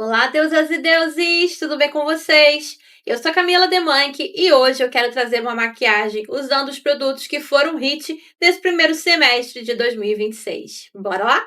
Olá, deusas e deuses! Tudo bem com vocês? Eu sou a Camila Demanque e hoje eu quero trazer uma maquiagem usando os produtos que foram hit nesse primeiro semestre de 2026. Bora lá?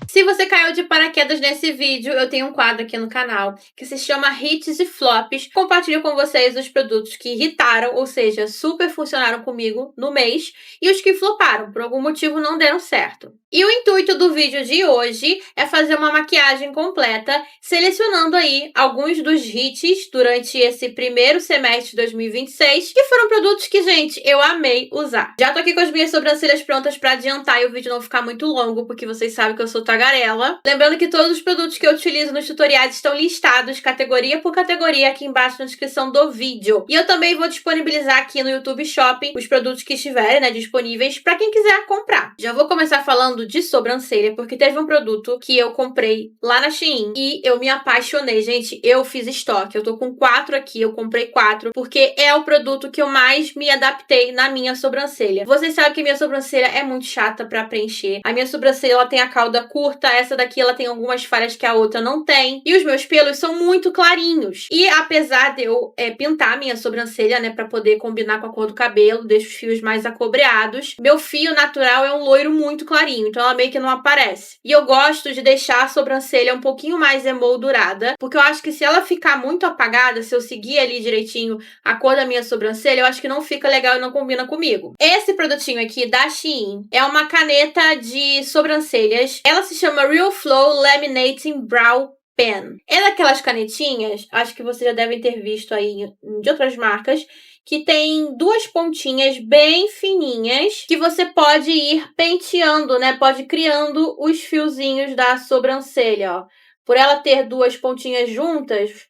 Se você caiu de paraquedas nesse vídeo, eu tenho um quadro aqui no canal que se chama Hits e Flops. Compartilho com vocês os produtos que irritaram, ou seja, super funcionaram comigo no mês, e os que floparam, por algum motivo não deram certo. E o intuito do vídeo de hoje é fazer uma maquiagem completa, selecionando aí alguns dos hits durante esse primeiro semestre de 2026, que foram produtos que, gente, eu amei usar. Já tô aqui com as minhas sobrancelhas prontas pra adiantar e o vídeo não ficar muito longo, porque vocês sabem que eu sou tagarela. Lembrando que todos os produtos que eu utilizo nos tutoriais estão listados categoria por categoria aqui embaixo na descrição do vídeo. E eu também vou disponibilizar aqui no YouTube Shopping os produtos que estiverem, disponíveis para quem quiser comprar. Já vou começar falando de sobrancelha, porque teve um produto que eu comprei lá na Shein e eu me apaixonei. Gente, eu fiz estoque. Eu tô com 4 aqui, eu comprei 4, porque é o produto que eu mais me adaptei na minha sobrancelha. Vocês sabem que minha sobrancelha é muito chata pra preencher. A minha sobrancelha, ela tem a cauda curta, essa daqui ela tem algumas falhas que a outra não tem. E os meus pelos são muito clarinhos. E apesar de eu pintar minha sobrancelha, pra poder combinar com a cor do cabelo, deixo os fios mais acobreados, meu fio natural é um loiro muito clarinho, então ela meio que não aparece. E eu gosto de deixar a sobrancelha um pouquinho mais emoldurada, porque eu acho que se ela ficar muito apagada, se eu seguir ali direitinho a cor da minha sobrancelha, eu acho que não fica legal e não combina comigo. Esse produtinho aqui da Shein é uma caneta de sobrancelhas. Ela se chama Real Flow Laminating Brow Pen. É daquelas canetinhas, acho que vocês já devem ter visto aí de outras marcas, que tem duas pontinhas bem fininhas que você pode ir penteando, pode criando os fiozinhos da sobrancelha, ó. Por ela ter duas pontinhas juntas,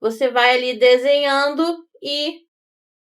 você vai ali desenhando e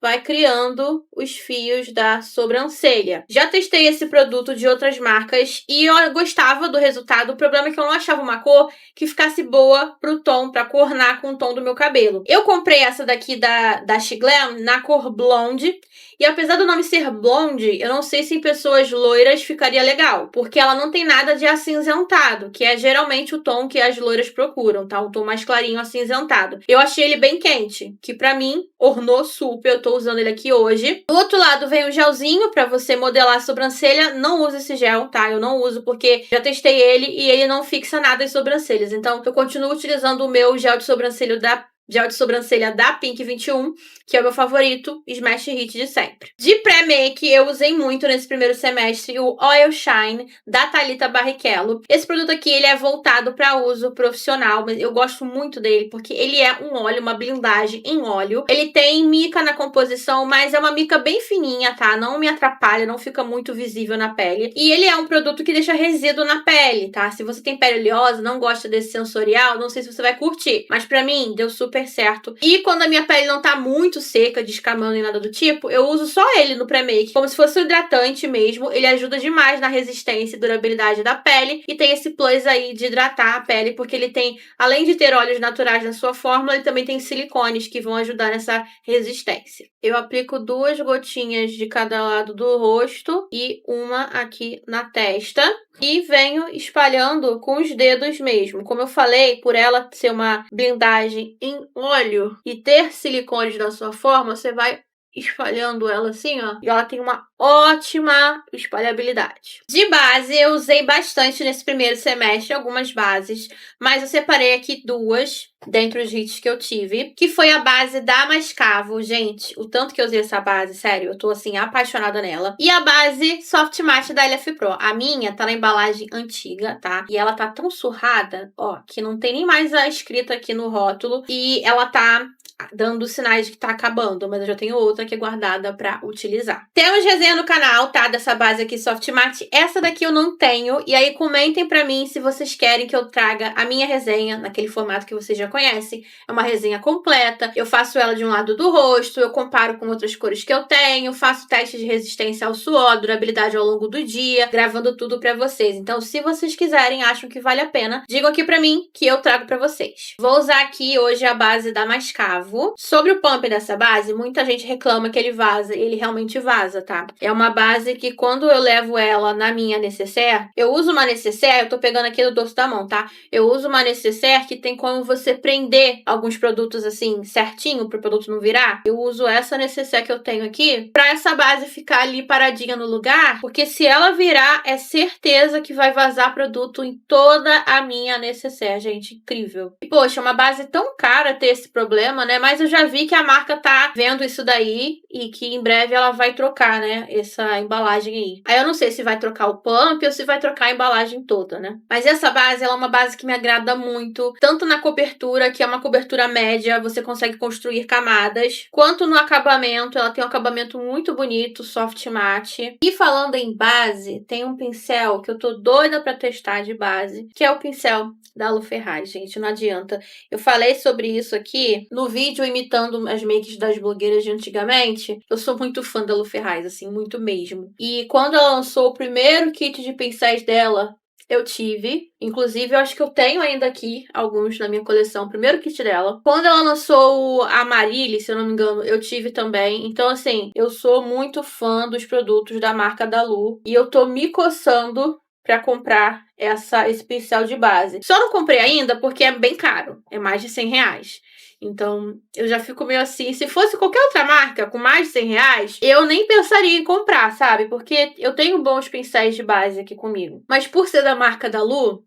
vai criando os fios da sobrancelha. Já testei esse produto de outras marcas e eu gostava do resultado. O problema é que eu não achava uma cor que ficasse boa pro tom, pra coornar com o tom do meu cabelo. Eu comprei essa daqui da Shiglam na cor blonde. E apesar do nome ser blonde, eu não sei se em pessoas loiras ficaria legal, porque ela não tem nada de acinzentado, que é geralmente o tom que as loiras procuram, tá? Um tom mais clarinho acinzentado. Eu achei ele bem quente, que pra mim ornou super. Eu tô usando ele aqui hoje. Do outro lado vem um gelzinho pra você modelar a sobrancelha. Não uso esse gel, tá? Eu não uso porque já testei ele e ele não fixa nada as sobrancelhas. Então eu continuo utilizando o meu gel de sobrancelha da Pink 21, que é o meu favorito, Smash Hit de sempre. De pré-make, eu usei muito nesse primeiro semestre o Oil Shine da Thalita Barrichello. Esse produto aqui, ele é voltado para uso profissional, mas eu gosto muito dele porque ele é um óleo, uma blindagem em óleo. Ele tem mica na composição, mas é uma mica bem fininha, tá? Não me atrapalha, não fica muito visível na pele. E ele é um produto que deixa resíduo na pele, tá? Se você tem pele oleosa, não gosta desse sensorial, não sei se você vai curtir, mas pra mim deu super certo. E quando a minha pele não tá muito seca, descamando e nada do tipo, eu uso só ele no pré-make, como se fosse um hidratante mesmo. Ele ajuda demais na resistência e durabilidade da pele e tem esse plus aí de hidratar a pele, porque ele tem, além de ter óleos naturais na sua fórmula, ele também tem silicones que vão ajudar nessa resistência. Eu aplico 2 gotinhas de cada lado do rosto e uma aqui na testa. E venho espalhando com os dedos mesmo. Como eu falei, por ela ser uma blindagem em óleo e ter silicones na sua forma, você vai espalhando ela assim, ó. E ela tem uma ótima espalhabilidade. De base, eu usei bastante nesse primeiro semestre, algumas bases. Mas eu separei aqui 2 dentre os hits que eu tive, que foi a base da Mascavo. Gente, o tanto que eu usei essa base, sério, eu tô assim apaixonada nela. E a base Soft Matte da LF Pro. A minha tá na embalagem antiga, tá? E ela tá tão surrada, ó, que não tem nem mais a escrita aqui no rótulo. E ela tá dando sinais de que tá acabando, mas eu já tenho outra aqui guardada pra utilizar. Temos resenha no canal, tá? Dessa base aqui Soft Matte. Essa daqui eu não tenho. E aí comentem pra mim se vocês querem que eu traga a minha resenha naquele formato que vocês já conhecem. É uma resenha completa. Eu faço ela de um lado do rosto, eu comparo com outras cores que eu tenho, faço teste de resistência ao suor, durabilidade ao longo do dia, gravando tudo pra vocês. Então, se vocês quiserem, acham que vale a pena, digam aqui pra mim que eu trago pra vocês. Vou usar aqui hoje a base da Mascavo. levo. Sobre o pump dessa base, muita gente reclama que ele vaza, e ele realmente vaza, tá? É uma base que quando eu levo ela na minha necessaire, eu uso uma necessaire, eu tô pegando aqui no dorso da mão, tá? Eu uso uma necessaire que tem como você prender alguns produtos assim, certinho, pro produto não virar. Eu uso essa necessaire que eu tenho aqui, pra essa base ficar ali paradinha no lugar, porque se ela virar, é certeza que vai vazar produto em toda a minha necessaire, gente, incrível. E, poxa, uma base tão cara ter esse problema, né? Mas eu já vi que a marca tá vendo isso daí e que em breve ela vai trocar, né, essa embalagem aí. Aí eu não sei se vai trocar o pump ou se vai trocar a embalagem toda, né? Mas essa base, ela é uma base que me agrada muito, tanto na cobertura, que é uma cobertura média, você consegue construir camadas, quanto no acabamento, ela tem um acabamento muito bonito, soft matte. E falando em base, tem um pincel que eu tô doida pra testar de base, que é o pincel da Lu Ferraz, gente, não adianta. Eu falei sobre isso aqui no vídeo imitando as makes das blogueiras de antigamente. Eu sou muito fã da Lu Ferraz, assim, muito mesmo. E quando ela lançou o primeiro kit de pincéis dela, eu tive. Inclusive, eu acho que eu tenho ainda aqui alguns na minha coleção, o primeiro kit dela. Quando ela lançou a Marília, se eu não me engano, eu tive também. Então, assim, eu sou muito fã dos produtos da marca da Lu. E eu tô me coçando pra comprar esse pincel de base. Só não comprei ainda porque é bem caro. É mais de R$ 100. Então, eu já fico meio assim. Se fosse qualquer outra marca com mais de R$ 100, eu nem pensaria em comprar, sabe? Porque eu tenho bons pincéis de base aqui comigo. Mas por ser da marca da Lu,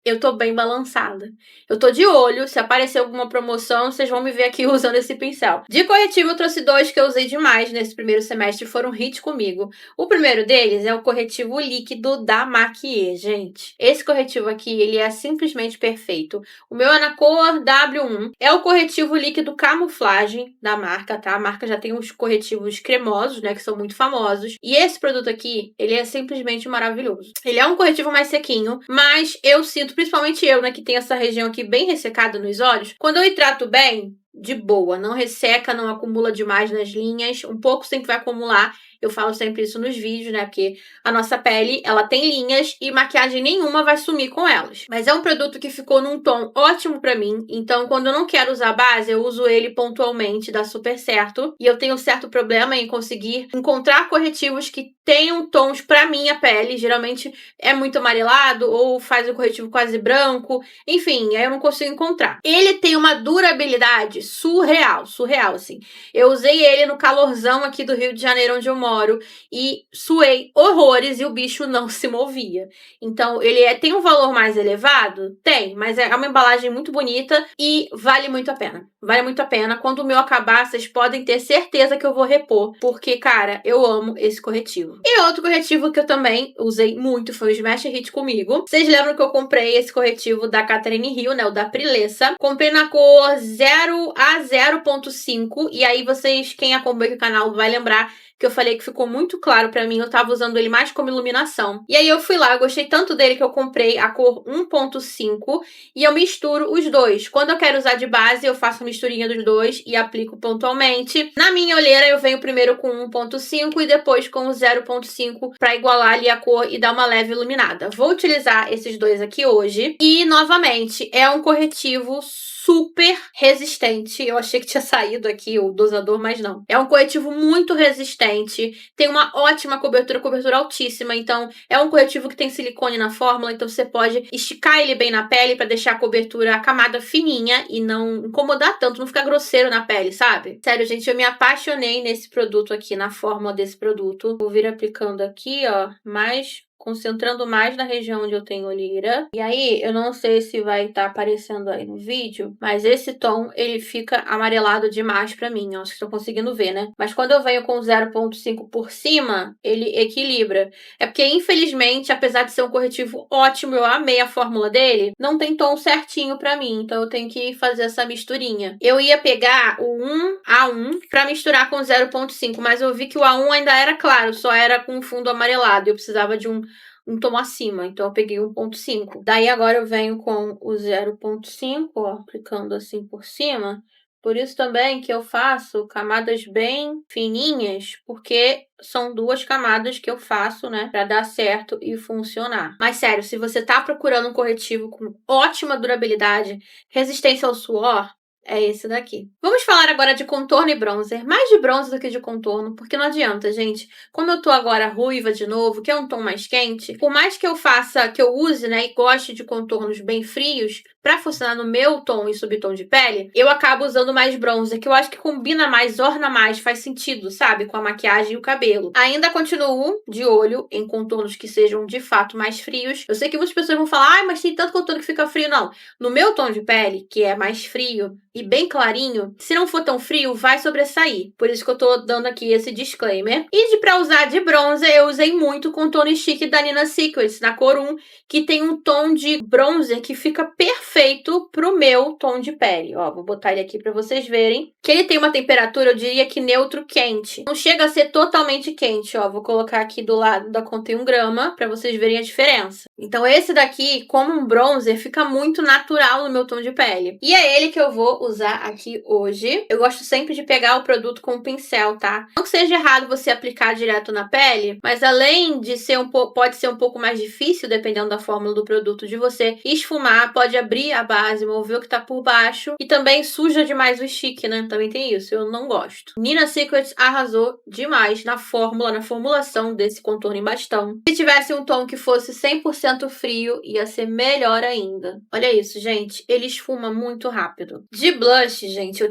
eu tô bem balançada. Eu tô de olho, se aparecer alguma promoção, vocês vão me ver aqui usando esse pincel. De corretivo, eu trouxe dois que eu usei demais nesse primeiro semestre, foram hit comigo. O primeiro deles é o corretivo líquido da Maquiê, gente. Esse corretivo aqui, ele é simplesmente perfeito. O meu é na cor W1. É o corretivo líquido camuflagem da marca, tá? A marca já tem os corretivos cremosos, né, que são muito famosos. E esse produto aqui, ele é simplesmente maravilhoso. Ele é um corretivo mais sequinho, mas eu sinto, principalmente eu, né, que tem essa região aqui bem ressecada nos olhos, quando eu hidrato bem, de boa, não resseca, não acumula demais nas linhas, um pouco sempre vai acumular. Eu falo sempre isso nos vídeos, né? Porque a nossa pele, ela tem linhas e maquiagem nenhuma vai sumir com elas. Mas é um produto que ficou num tom ótimo pra mim. Então, quando eu não quero usar base, eu uso ele pontualmente, dá super certo. E eu tenho um certo problema em conseguir encontrar corretivos que tenham tons pra minha pele. Geralmente é muito amarelado ou faz o corretivo quase branco. Enfim, aí eu não consigo encontrar. Ele tem uma durabilidade surreal, assim. Eu usei ele no calorzão aqui do Rio de Janeiro, onde eu moro, e suei horrores e o bicho não se movia. Então, ele tem um valor mais elevado? Tem, mas é uma embalagem muito bonita e vale muito a pena. Vale muito a pena. Quando o meu acabar, vocês podem ter certeza que eu vou repor, porque, cara, eu amo esse corretivo. E outro corretivo que eu também usei muito foi o Smash Hit comigo. Vocês lembram que eu comprei esse corretivo da Catherine Hill, né, o da Prilessa. Comprei na cor 0 a 0.5, e aí vocês, quem acompanha o canal, vai lembrar que eu falei que ficou muito claro pra mim, eu tava usando ele mais como iluminação. E aí eu fui lá, eu gostei tanto dele que eu comprei a cor 1.5 e eu misturo os dois. Quando eu quero usar de base, eu faço a misturinha dos dois e aplico pontualmente. Na minha olheira, eu venho primeiro com 1.5 e depois com o 0.5 pra igualar ali a cor e dar uma leve iluminada. Vou utilizar esses dois aqui hoje. E, novamente, é um corretivo super resistente. Eu achei que tinha saído aqui o dosador, mas não. É um corretivo muito resistente, tem uma ótima cobertura altíssima, então é um corretivo que tem silicone na fórmula, então você pode esticar ele bem na pele pra deixar a cobertura, a camada fininha e não incomodar tanto, não ficar grosseiro na pele, sabe? Sério, gente, eu me apaixonei nesse produto aqui, na fórmula desse produto. Vou vir aplicando aqui, ó, concentrando mais na região onde eu tenho olheira. E aí, eu não sei se vai estar aparecendo aí no vídeo, mas esse tom, ele fica amarelado demais pra mim. Acho que estão conseguindo ver, né? Mas quando eu venho com 0.5 por cima, ele equilibra. É porque, infelizmente, apesar de ser um corretivo ótimo, eu amei a fórmula dele, não tem tom certinho pra mim. Então, eu tenho que fazer essa misturinha. Eu ia pegar o 1A1 pra misturar com 0.5, mas eu vi que o A1 ainda era claro, só era com fundo amarelado. Eu precisava de um tom acima, então eu peguei 1.5. Daí agora eu venho com o 0.5, ó, aplicando assim por cima. Por isso também que eu faço camadas bem fininhas, porque são duas camadas que eu faço, né, pra dar certo e funcionar. Mas sério, se você tá procurando um corretivo com ótima durabilidade, resistência ao suor, É esse daqui. Vamos falar agora de contorno e bronzer. Mais de bronzer do que de contorno, porque não adianta, gente. Como eu tô agora ruiva de novo, que é um tom mais quente, por mais que eu faça, que eu use, né, e goste de contornos bem frios, pra funcionar no meu tom e subtom de pele, eu acabo usando mais bronzer, que eu acho que combina mais, orna mais, faz sentido, sabe? Com a maquiagem e o cabelo. Ainda continuo de olho em contornos que sejam de fato mais frios. Eu sei que muitas pessoas vão falar, ai, mas tem tanto contorno que fica frio. Não. No meu tom de pele, que é mais frio e bem clarinho, se não for tão frio, vai sobressair. Por isso que eu tô dando aqui esse disclaimer. E pra usar de bronzer, eu usei muito o contorno chique da Nina Secrets, na cor 1, que tem um tom de bronzer que fica perfeito pro meu tom de pele. Ó, vou botar ele aqui pra vocês verem. Que ele tem uma temperatura, eu diria que neutro quente. Não chega a ser totalmente quente, ó. Vou colocar aqui do lado da conta em 1 grama pra vocês verem a diferença. Então esse daqui, como um bronzer, fica muito natural no meu tom de pele. E é ele que eu vou usar aqui hoje. Eu gosto sempre de pegar o produto com um pincel, tá? Não que seja errado você aplicar direto na pele, mas além de ser pode ser um pouco mais difícil, dependendo da fórmula do produto, de você esfumar, pode abrir a base, mover o que tá por baixo e também suja demais o stick, né? Também tem isso, eu não gosto. Nina Secrets arrasou demais na fórmula, na formulação desse contorno em bastão. Se tivesse um tom que fosse 100% frio, ia ser melhor ainda. Olha isso, gente, ele esfuma muito rápido. De blush, gente, eu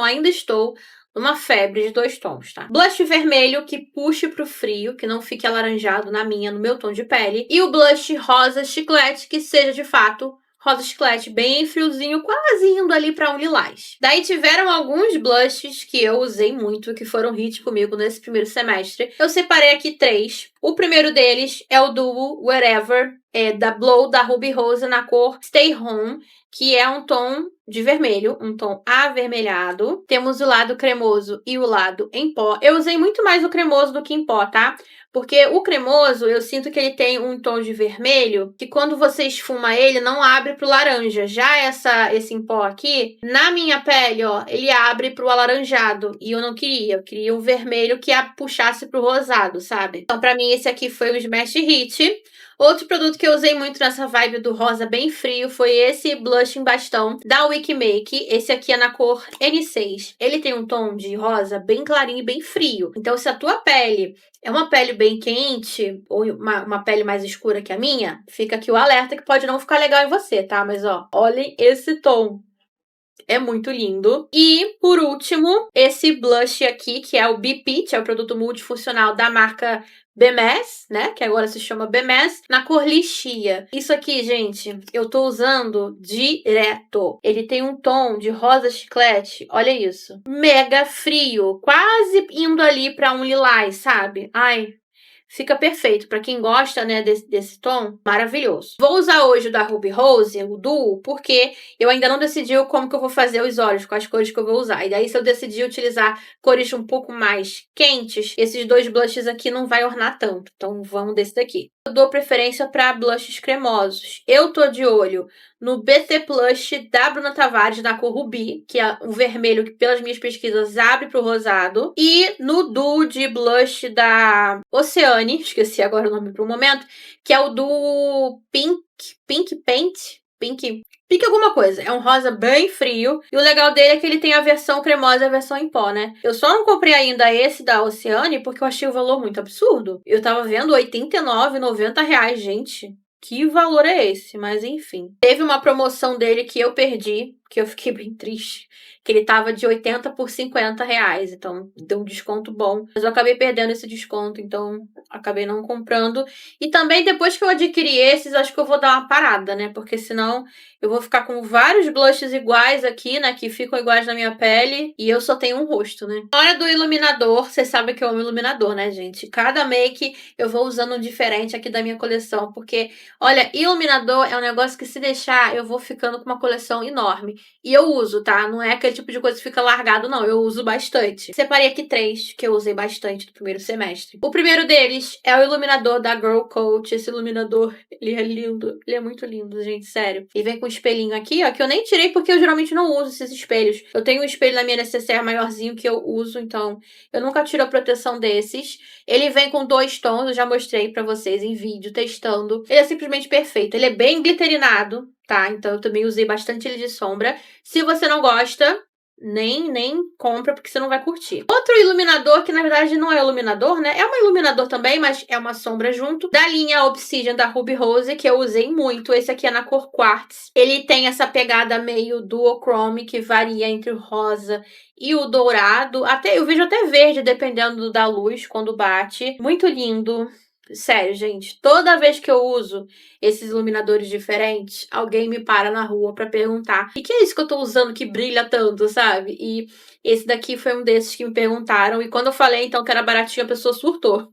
ainda estou numa febre de 2 tons, tá? Blush vermelho que puxe pro frio, que não fique alaranjado no meu tom de pele. E o blush rosa chiclete, que seja de fato rosa chiclete, bem friozinho, quase indo ali pra um lilás. Daí tiveram alguns blushes que eu usei muito, que foram hit comigo nesse primeiro semestre. Eu separei aqui 3. O primeiro deles é o Duo Wherever, da Blow, da Ruby Rose, na cor Stay Home, que é um tom de vermelho, um tom avermelhado. Temos o lado cremoso e o lado em pó. Eu usei muito mais o cremoso do que em pó, tá? Porque o cremoso, eu sinto que ele tem um tom de vermelho, que quando você esfuma ele, não abre pro laranja. Já esse em pó aqui, na minha pele, ó, ele abre pro alaranjado. E eu não queria, eu queria um vermelho que puxasse pro rosado, sabe? Então, pra mim, esse aqui foi o Smash Hit. Outro produto que eu usei muito nessa vibe do rosa bem frio foi esse blush em bastão da Wikimake. Esse aqui é na cor N6. Ele tem um tom de rosa bem clarinho e bem frio. Então, se a tua pele é uma pele bem quente ou uma pele mais escura que a minha, fica aqui o alerta que pode não ficar legal em você, tá? Mas, ó, olhem esse tom. É muito lindo. E, por último, esse blush aqui, que é o B-Peach, é o produto multifuncional da marca BMS, né? Que agora se chama BMS, na cor lixia. Isso aqui, gente, eu tô usando direto. Ele tem um tom de rosa chiclete, olha isso. Mega frio, quase indo ali pra um lilás, sabe? Ai, fica perfeito. Pra quem gosta, né, desse tom, maravilhoso. Vou usar hoje o da Ruby Rose, o Duo, porque eu ainda não decidi como que eu vou fazer os olhos, quais cores que eu vou usar. E daí, se eu decidir utilizar cores um pouco mais quentes, esses 2 blushes aqui não vai ornar tanto. Então, vamos desse daqui. Eu dou preferência para blushes cremosos. Eu tô de olho no BT Plush da Bruna Tavares, na cor Ruby, que é um vermelho que, pelas minhas pesquisas, abre pro rosado. E no Duo de Blush da Oceane, esqueci agora o nome por um momento, que é o Duo Pink alguma coisa. É um rosa bem frio. E o legal dele é que ele tem a versão cremosa e a versão em pó, né? Eu só não comprei ainda esse da Oceane porque eu achei o valor muito absurdo. Eu tava vendo R$ 89,90, gente. Que valor é esse? Mas enfim. Teve uma promoção dele que eu perdi, que eu fiquei bem triste. Que ele tava de 80 por R$ 50. Então, deu um desconto bom. Mas eu acabei perdendo esse desconto, então acabei não comprando. E também, depois que eu adquiri esses, acho que eu vou dar uma parada, né? Porque senão eu vou ficar com vários blushes iguais aqui, né? Que ficam iguais na minha pele. E eu só tenho um rosto, né? Na hora do iluminador, vocês sabem que eu amo iluminador, né, gente? Cada make eu vou usando um diferente aqui da minha coleção. Porque, olha, iluminador é um negócio que, se deixar, eu vou ficando com uma coleção enorme. E eu uso, tá? Não é aquele tipo de coisa que fica largado, não. Eu uso bastante. Separei aqui 3 que eu usei bastante no primeiro semestre. O primeiro deles é o iluminador da Girl Coach. Esse iluminador, ele é lindo. Ele é muito lindo, gente, sério. E vem com um espelhinho aqui, ó, que eu nem tirei porque eu geralmente não uso esses espelhos. Eu tenho um espelho na minha necessaire maiorzinho que eu uso, então eu nunca tiro a proteção desses. Ele vem com 2 tons, eu já mostrei pra vocês em vídeo, testando. Ele é simplesmente perfeito. Ele é bem glitterinado. tá? Então eu também usei bastante ele de sombra. Se você não gosta, nem compra, porque você não vai curtir. Outro iluminador, que na verdade não é iluminador, né? É um iluminador também, mas é uma sombra junto. Da linha Obsidian da Ruby Rose, que eu usei muito. Esse aqui é na cor Quartz. Ele tem essa pegada meio duochrome, que varia entre o rosa e o dourado. Até eu vejo até verde, dependendo da luz, quando bate. Muito lindo. Sério, gente. Toda vez que eu uso esses iluminadores diferentes, alguém me para na rua pra perguntar: o que é isso que eu tô usando que brilha tanto, sabe? E esse daqui foi um desses que me perguntaram. E quando eu falei, então, que era baratinho, a pessoa surtou.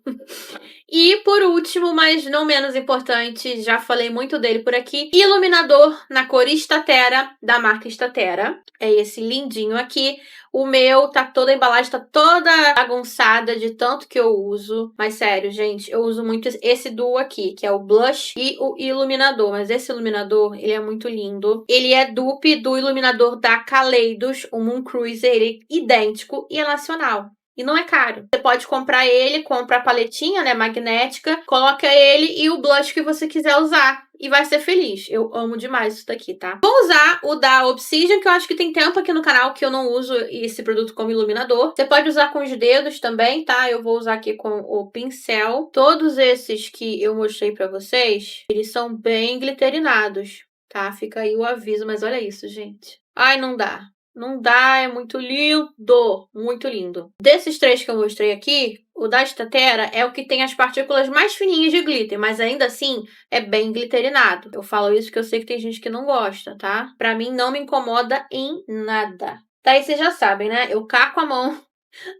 E por último, mas não menos importante, já falei muito dele por aqui, iluminador na cor Statera, da marca Statera. É esse lindinho aqui. O meu tá toda, a embalagem tá toda bagunçada de tanto que eu uso. Mas sério, gente, eu uso muito esse duo aqui, que é o blush e o iluminador. Mas esse iluminador, ele é muito lindo. Ele é dupe do iluminador da Kaleidos, o Moon Cruiser, ele é idêntico e é nacional. E não é caro. Você pode comprar ele, compra a paletinha, né, magnética, coloca ele e o blush que você quiser usar. E vai ser feliz. Eu amo demais isso daqui, tá? Vou usar o da Obsidian, que eu acho que tem tempo aqui no canal que eu não uso esse produto como iluminador. Você pode usar com os dedos também, tá? Eu vou usar aqui com o pincel. Todos esses que eu mostrei pra vocês, eles são bem glitterinados, tá? Fica aí o aviso, mas olha isso, gente. Ai, não dá. Não dá, é muito lindo, muito lindo. Desses três que eu mostrei aqui, o da Statera é o que tem as partículas mais fininhas de glitter, mas ainda assim é bem glitterinado. Eu falo isso porque eu sei que tem gente que não gosta, tá? Pra mim não me incomoda em nada. Daí vocês já sabem, né? Eu caco a mão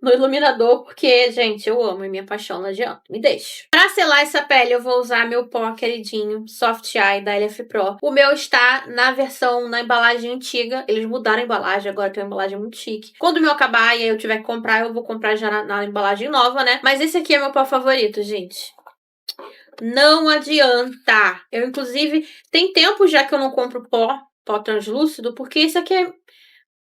no iluminador, porque, gente, eu amo e minha paixão, não adianta, me deixa. Pra selar essa pele, eu vou usar meu pó queridinho Soft Eye da LF Pro. O meu está na versão, na embalagem antiga, eles mudaram a embalagem, agora tem uma embalagem muito chique. Quando o meu acabar e eu tiver que comprar, eu vou comprar já na embalagem nova, né? Mas esse aqui é meu pó favorito, gente. Não adianta. Eu, inclusive, tem tempo já que eu não compro pó translúcido, porque esse aqui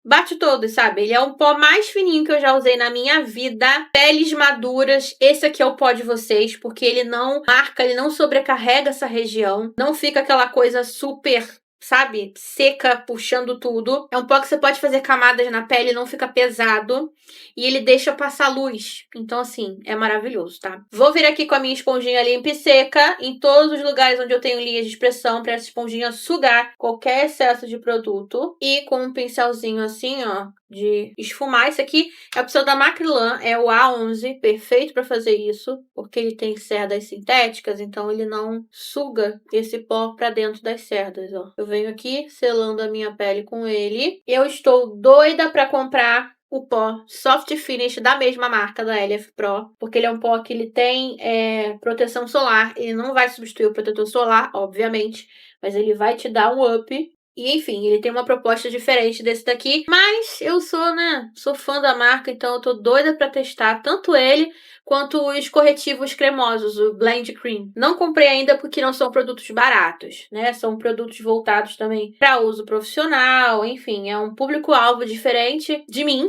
bate todos, sabe? Ele é o pó mais fininho que eu já usei na minha vida. Peles maduras, esse aqui é o pó de vocês, porque ele não marca, ele não sobrecarrega essa região. Não fica aquela coisa super, sabe, seca, puxando tudo. É um pó que você pode fazer camadas na pele, não fica pesado. E ele deixa passar luz. Então, assim, é maravilhoso, tá? Vou vir aqui com a minha esponjinha limpa e seca em todos os lugares onde eu tenho linhas de expressão, pra essa esponjinha sugar qualquer excesso de produto. E com um pincelzinho assim, ó, de esfumar. Esse aqui é o pincel da Macrylan, é o A11, perfeito pra fazer isso, porque ele tem cerdas sintéticas, então ele não suga esse pó pra dentro das cerdas, ó. Eu venho aqui selando a minha pele com ele. Eu estou doida pra comprar o pó Soft Finish da mesma marca, da LF Pro, porque ele é um pó que ele tem proteção solar, ele não vai substituir o protetor solar, obviamente, mas ele vai te dar um up. E, enfim, ele tem uma proposta diferente desse daqui, mas eu sou fã da marca, então eu tô doida pra testar tanto ele quanto os corretivos cremosos, o Blend Cream. Não comprei ainda porque não são produtos baratos, né? São produtos voltados também para uso profissional, enfim, é um público-alvo diferente de mim.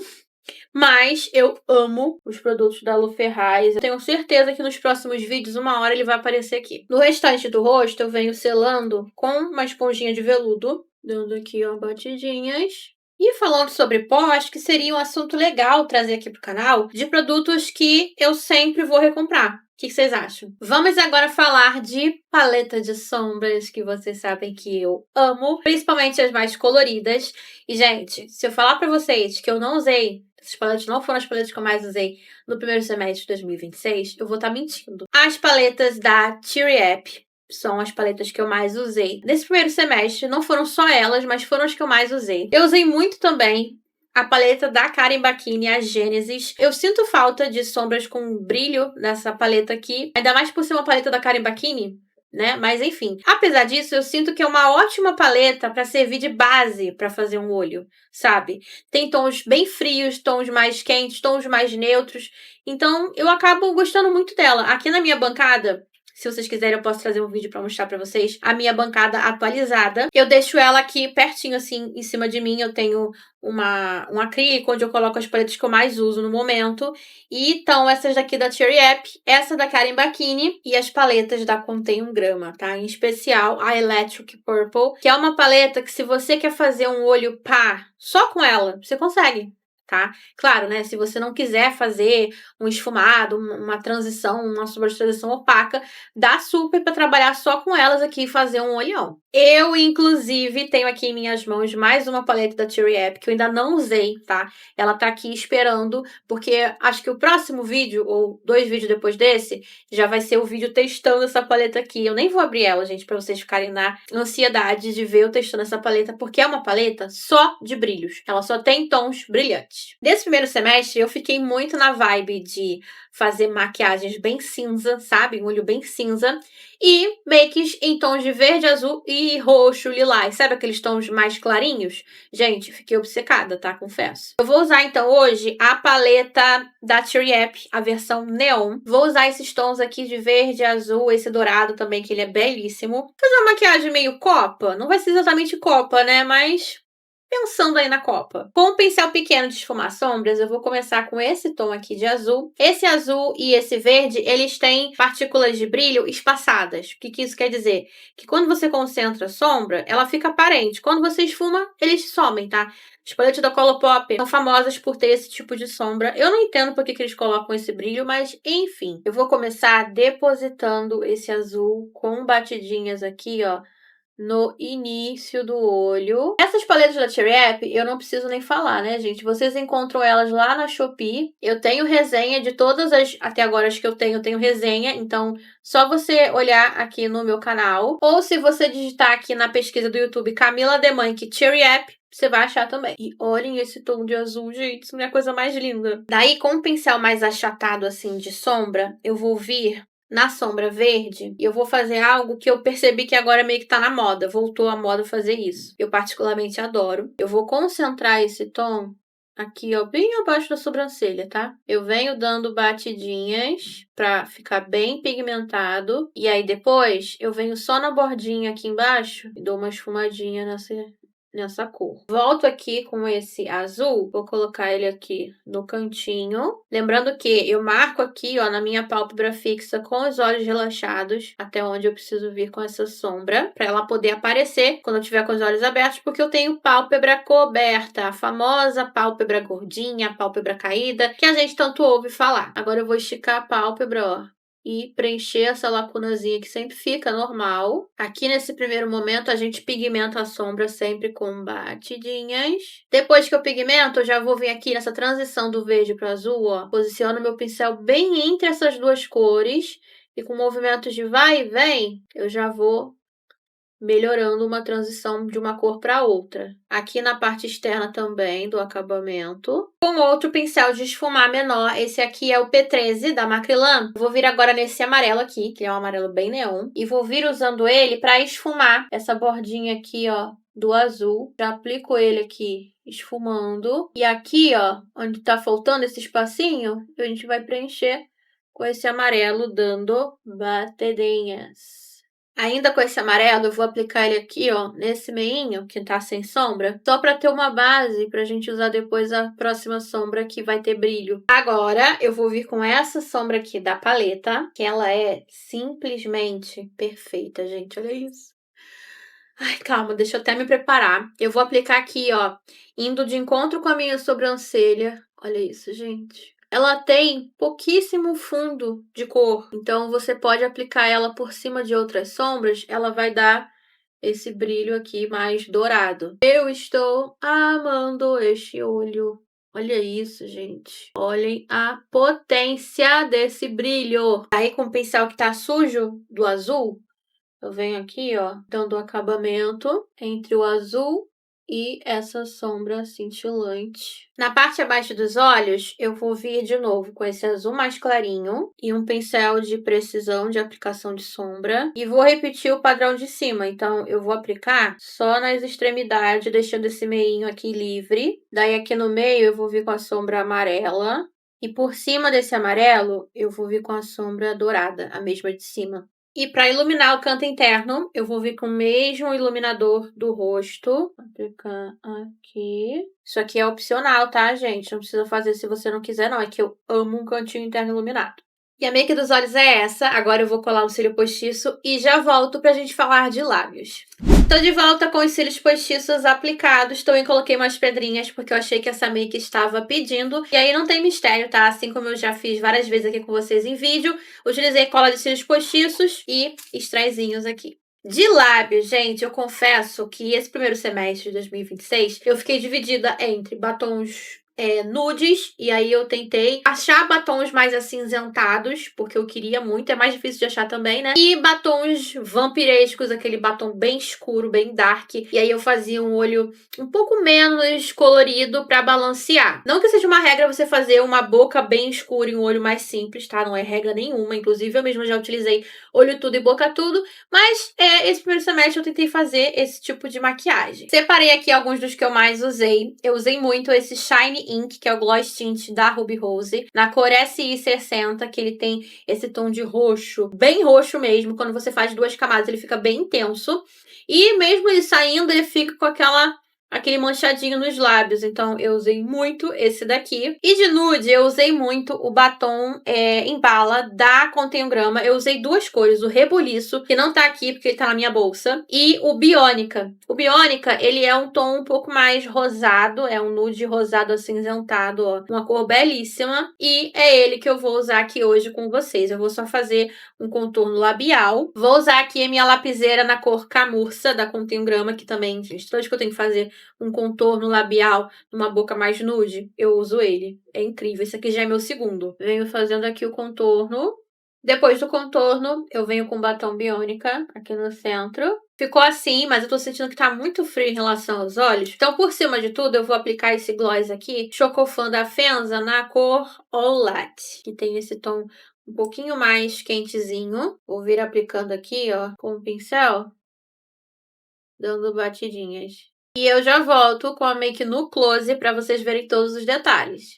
Mas eu amo os produtos da Lu Ferraz. Eu tenho certeza que nos próximos vídeos, uma hora ele vai aparecer aqui. No restante do rosto, eu venho selando com uma esponjinha de veludo, dando aqui, ó, batidinhas. E falando sobre pó, acho que seria um assunto legal trazer aqui pro canal de produtos que eu sempre vou recomprar. O que vocês acham? Vamos agora falar de paleta de sombras, que vocês sabem que eu amo, principalmente as mais coloridas. E, gente, se eu falar pra vocês que eu não usei, essas paletas não foram as paletas que eu mais usei no primeiro semestre de 2026, eu vou estar mentindo. As paletas da Cheery App são as paletas que eu mais usei nesse primeiro semestre. Não foram só elas, mas foram as que eu mais usei. Eu usei muito também a paleta da Karen Bakini, a Genesis. Eu sinto falta de sombras com brilho nessa paleta aqui, ainda mais por ser uma paleta da Karen Bakini, né? Mas enfim, apesar disso, eu sinto que é uma ótima paleta para servir de base para fazer um olho, sabe? Tem tons bem frios, tons mais quentes, tons mais neutros. Então, eu acabo gostando muito dela. Aqui na minha bancada, Se vocês quiserem, eu posso trazer um vídeo pra mostrar pra vocês a minha bancada atualizada. Eu deixo ela aqui pertinho, assim, em cima de mim. Eu tenho um acrílico onde eu coloco as paletas que eu mais uso no momento. E então, essas daqui da Cherry App, essa da Karen Bacchini e as paletas da Contém 1 grama, tá? Em especial a Electric Purple, que é uma paleta que se você quer fazer um olho pá só com ela, você consegue. Tá? Claro, né? Se você não quiser fazer um esfumado, uma transição, uma sombra de transição opaca, dá super pra trabalhar só com elas aqui e fazer um olhão. Eu, inclusive, tenho aqui em minhas mãos mais uma paleta da Cherry App que eu ainda não usei, tá? Ela tá aqui esperando, porque acho que o próximo vídeo, ou 2 vídeos depois desse, já vai ser o vídeo testando essa paleta aqui. Eu nem vou abrir ela, gente, pra vocês ficarem na ansiedade de ver eu testando essa paleta, porque é uma paleta só de brilhos. Ela só tem tons brilhantes. Nesse primeiro semestre, eu fiquei muito na vibe de fazer maquiagens bem cinza, sabe? Um olho bem cinza. E makes em tons de verde, azul e roxo, lilás. Sabe aqueles tons mais clarinhos? Gente, fiquei obcecada, tá? Confesso. Eu vou usar, então, hoje a paleta da Cherry App, a versão neon. Vou usar esses tons aqui de verde, azul, esse dourado também, que ele é belíssimo. Fazer uma maquiagem meio copa. Não vai ser exatamente copa, né? Mas pensando aí na copa. Com um pincel pequeno de esfumar sombras, eu vou começar com esse tom aqui de azul. Esse azul e esse verde, eles têm partículas de brilho espaçadas. O que isso quer dizer? Que quando você concentra a sombra, ela fica aparente. Quando você esfuma, eles somem, tá? As paletas da Colourpop são famosas por ter esse tipo de sombra. Eu não entendo por que eles colocam esse brilho, mas enfim. Eu vou começar depositando esse azul com batidinhas aqui, ó, no início do olho. Essas paletas da Cherry App, eu não preciso nem falar, né, gente? Vocês encontram elas lá na Shopee. Eu tenho resenha de todas as, até agora as que eu tenho resenha, então só você olhar aqui no meu canal. Ou se você digitar aqui na pesquisa do YouTube Camila Demanque Cherry App, você vai achar também. E olhem esse tom de azul, gente, isso não é a coisa mais linda. Daí, com um pincel mais achatado, assim, de sombra, eu vou vir na sombra verde, e eu vou fazer algo que eu percebi que agora meio que tá na moda. Voltou à moda fazer isso. Eu particularmente adoro. Eu vou concentrar esse tom aqui, ó, bem abaixo da sobrancelha, tá? Eu venho dando batidinhas pra ficar bem pigmentado. E aí depois eu venho só na bordinha aqui embaixo e dou uma esfumadinha nessa cor. Volto aqui com esse azul, vou colocar ele aqui no cantinho. Lembrando que eu marco aqui, ó, na minha pálpebra fixa com os olhos relaxados, até onde eu preciso vir com essa sombra, para ela poder aparecer quando eu tiver com os olhos abertos, porque eu tenho pálpebra coberta, a famosa pálpebra gordinha, pálpebra caída, que a gente tanto ouve falar. Agora eu vou esticar a pálpebra, ó, e preencher essa lacunazinha que sempre fica normal. Aqui nesse primeiro momento a gente pigmenta a sombra sempre com batidinhas. Depois que eu pigmento, eu já vou vir aqui nessa transição do verde para o azul, ó. Posiciono meu pincel bem entre essas duas cores e com movimentos de vai e vem, eu já vou melhorando uma transição de uma cor para outra. Aqui na parte externa também do acabamento. Com outro pincel de esfumar menor, esse aqui é o P13 da Macrylan. Vou vir agora nesse amarelo aqui, que é um amarelo bem neon, e vou vir usando ele para esfumar essa bordinha aqui, ó, do azul. Já aplico ele aqui esfumando. E aqui, ó, onde tá faltando esse espacinho, a gente vai preencher com esse amarelo, dando batidinhas. Ainda com esse amarelo, eu vou aplicar ele aqui, ó, nesse meinho, que tá sem sombra, só pra ter uma base pra gente usar depois a próxima sombra que vai ter brilho. Agora, eu vou vir com essa sombra aqui da paleta, que ela é simplesmente perfeita, gente, olha isso. Ai, calma, deixa eu até me preparar. Eu vou aplicar aqui, ó, indo de encontro com a minha sobrancelha. Olha isso, gente. Ela tem pouquíssimo fundo de cor, então você pode aplicar ela por cima de outras sombras, ela vai dar esse brilho aqui mais dourado. Eu estou amando este olho. Olha isso, gente. Olhem a potência desse brilho. Aí com o pincel que tá sujo do azul, eu venho aqui, ó, dando acabamento entre o azul e essa sombra cintilante. Na parte abaixo dos olhos, eu vou vir de novo com esse azul mais clarinho e um pincel de precisão de aplicação de sombra. E vou repetir o padrão de cima. Então, eu vou aplicar só nas extremidades, deixando esse meinho aqui livre. Daí, aqui no meio, eu vou vir com a sombra amarela. E por cima desse amarelo, eu vou vir com a sombra dourada, a mesma de cima. E para iluminar o canto interno, eu vou vir com o mesmo iluminador do rosto. Vou aplicar aqui. Isso aqui é opcional, tá, gente? Não precisa fazer se você não quiser, não. É que eu amo um cantinho interno iluminado. E a make dos olhos é essa. Agora eu vou colar o cílio postiço e já volto pra gente falar de lábios. Tô de volta com os cílios postiços aplicados. Também coloquei umas pedrinhas porque eu achei que essa make estava pedindo. E aí não tem mistério, tá? Assim como eu já fiz várias vezes aqui com vocês em vídeo. Utilizei cola de cílios postiços e sprayzinhos aqui. De lábios, gente, eu confesso que esse primeiro semestre de 2026 eu fiquei dividida entre batons nudes, e aí eu tentei achar batons mais acinzentados, porque eu queria muito, é mais difícil de achar também, né? E batons vampirescos, aquele batom bem escuro, bem dark, e aí eu fazia um olho um pouco menos colorido pra balancear. Não que seja uma regra você fazer uma boca bem escura e um olho mais simples, tá? Não é regra nenhuma, inclusive eu mesma já utilizei olho tudo e boca tudo, mas esse primeiro semestre eu tentei fazer esse tipo de maquiagem. Separei aqui alguns dos que eu mais usei. Eu usei muito esse Shine Ink, que é o Gloss Tint da Ruby Rose, na cor SI60, que ele tem esse tom de roxo, bem roxo mesmo. Quando você faz 2 camadas, ele fica bem intenso. E mesmo ele saindo, ele fica com aquele manchadinho nos lábios. Então, eu usei muito esse daqui. E de nude, eu usei muito o batom em bala da Contém Grama. Eu usei 2 cores, o Rebuliço, que não tá aqui porque ele tá na minha bolsa, e o Biônica. O Biônica, ele é um tom um pouco mais rosado, é um nude rosado acinzentado, ó. Uma cor belíssima. E é ele que eu vou usar aqui hoje com vocês. Eu vou só fazer um contorno labial. Vou usar aqui a minha lapiseira na cor Camurça, da Contém Grama, que também, gente, toda vez que eu tenho que fazer um contorno labial numa boca mais nude, eu uso ele. É incrível. Esse aqui já é meu segundo. Venho fazendo aqui o contorno. Depois do contorno, eu venho com batom Biônica aqui no centro. Ficou assim, mas eu tô sentindo que tá muito frio em relação aos olhos. Então, por cima de tudo, eu vou aplicar esse gloss aqui, Chocofã da Fenza, na cor All Latte, que tem esse tom um pouquinho mais quentezinho. Vou vir aplicando aqui, ó, com o pincel, dando batidinhas. E eu já volto com a make no close pra vocês verem todos os detalhes.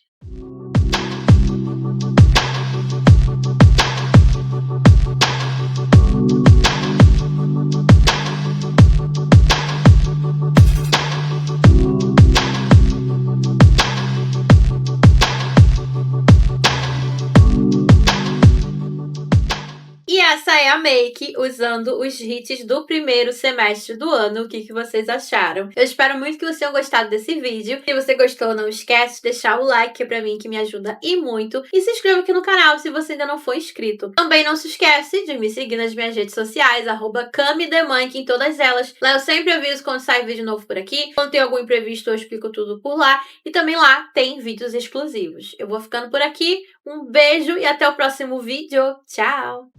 E essa é a make usando os hits do primeiro semestre do ano. O que vocês acharam? Eu espero muito que vocês tenham gostado desse vídeo. Se você gostou, não esquece de deixar o like pra mim, que me ajuda e muito. E se inscreva aqui no canal se você ainda não for inscrito. Também não se esquece de me seguir nas minhas redes sociais, @CamiDeMonk em todas elas. Lá eu sempre aviso quando sai vídeo novo por aqui. Quando tem algum imprevisto, eu explico tudo por lá. E também lá tem vídeos exclusivos. Eu vou ficando por aqui. Um beijo e até o próximo vídeo. Tchau!